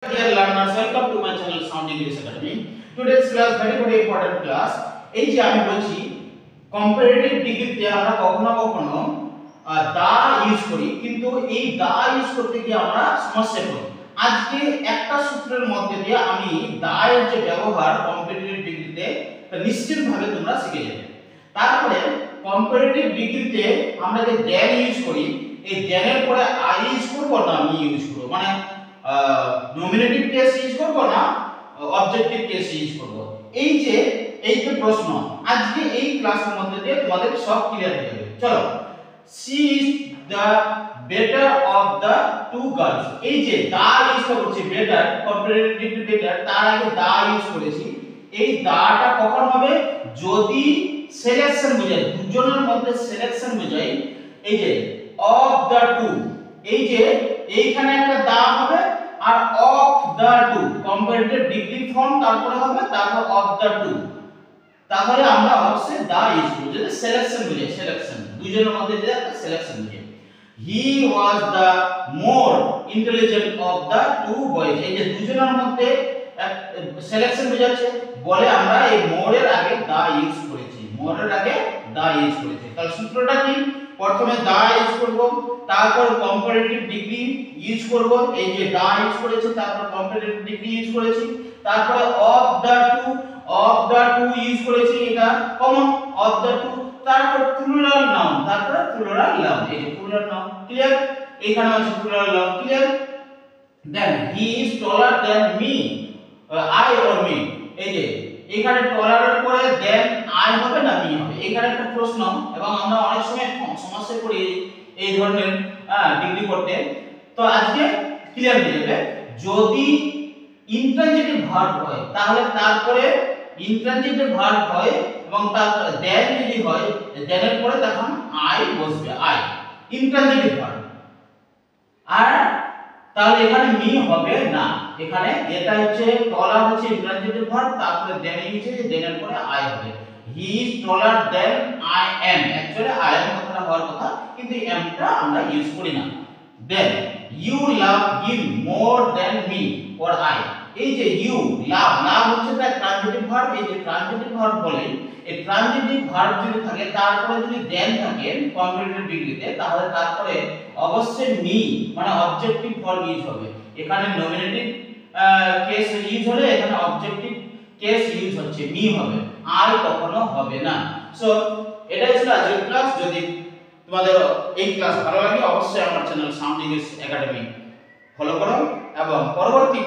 Dear learners, welcome to my channel Sound English Academy. Today's class very important class. এই যে আমি বলছি comparative ডিগ্রিতে আমরা কখনো কখনো দা ইউজ করি, কিন্তু এই দা ইউজ করতে গিয়ে আমরা সমস্যায় পড়ি। আজকে একটা সূত্রের মধ্যে দিয়ে আমি দা এর যে ব্যবহার কম্পারেটিভ ডিগ্রিতে নিশ্চিতভাবে তোমরা শিখে যাবে। তারপরে কম্পারেটিভ ডিগ্রিতে আমরা যে দেন ইউজ করি, এই দেনের পরে আই ইউজ করব না আমি ইউজ করব, মানে নমিনেটিভ কেস ইউজ করব না অবজেক্টিভ কেস ইউজ করব। এই যে প্রশ্ন আজকে এই ক্লাসের মধ্যে দিয়ে তোমাদের সব ক্লিয়ার হয়ে যাবে। চলো, C is the better of the two girls. এই যে দা ইউজ করছি বেটার, কম্পারেটিভ বেটার, তার আগে দা ইউজ করেছি। এই দাটা কখন হবে? যদি সিলেকশন বোঝায়, দুজনের মধ্যে সিলেকশন বোঝায়। এই যে অফ দা টু, এই যে এইখানে একটা দা হবে আর of the two comparative degree form তারপরে হবে, তারপর অফ দা টু। তাহলে আমরা অবশ্যই দা ইউজ করব যদি সিলেকশন বোঝায়, সিলেকশন দুজনের মধ্যে যে একটা সিলেকশন বোঝায়। He was the more intelligent of the two boys. এই যে দুজনের মধ্যে সিলেকশন বোঝাচ্ছে বলে আমরা এই মোর এর আগে দা ইউজ করেছি, মোর এর আগে দা ইউজ করেছি। তাহলে সূত্রটা কি? প্রথমে দা ইউজ করব, তারপর কম্পারেটিভ ডিগ্রি ইউজ করব। এই যে দা ইউজ করেছি, তারপর কম্পারেটিভ ডিগ্রি ইউজ করেছি, তারপরে অফ দা টু ইউজ করেছি, এটা কমন অফ দা টু, তারপর প্লুরাল নাউন, তারপর প্লুরাল নাউন। এই যে প্লুরাল নাউন ক্লিয়ার, এখানে আছে plural noun clear. Then he is taller than me, I or me. এই যে এখানে টলারের পরে দেন আই হবে না মি হবে, এখানে একটা প্রশ্ন, এবং আমরা অনেক সময় সমস্যায় পড়ি এই ধরনের ডিগ্রি করতে। তো আজকে ক্লিয়ার হয়ে যাবে। যদি ইন্ট্রানজিটিভ ভার্ব হয় তাহলে তারপরে ইন্ট্রানজিটিভ ভার্ব হয়, এবং তারপরে দেন যদি হয় দেনের পরে তখন আই বসবে, আই ইন্ট্রানজিটিভ ভার্ব। আর তাহলে এখানে মি হবে না, এখানে এটা হচ্ছে টলার হচ্ছে ইন্ট্রানজিটিভ ভার্ব, তারপরে দেন হচ্ছে যে দেনের পরে আই হবে। He is taller than I am, actually I am কথাটা হওয়ার কথা, কিন্তু এমটা আমরা ইউজ করি না। Then you love him more than me or I. এই যে ইউ লাভ, লাভ হচ্ছে একটা ট্রানজিটিভ ভার্ব। এই যে ট্রানজিটিভ ভার্ব বলে, এই ট্রানজিটিভ ভার্ব যদি থাকে তারপরে যদি দেন থাকে কম্পারেটিভ ডিগ্রিতে, তাহলে তারপরে অবশ্যই মি মানে অবজেক্টিভ ফর্ম ইউজ হবে। এখানে নমিনেটিভ কেস ইউজ হলে এখানে অবজেক্টিভ কেস ইউজ হচ্ছে, মি হবে, আই কখনো হবে না। সো এটাই ছিল আজকের ক্লাস। যদি তোমাদের এই ক্লাস ভালো লাগে অবশ্যই আমার channel sound English academy follow করো, এবং পরবর্তী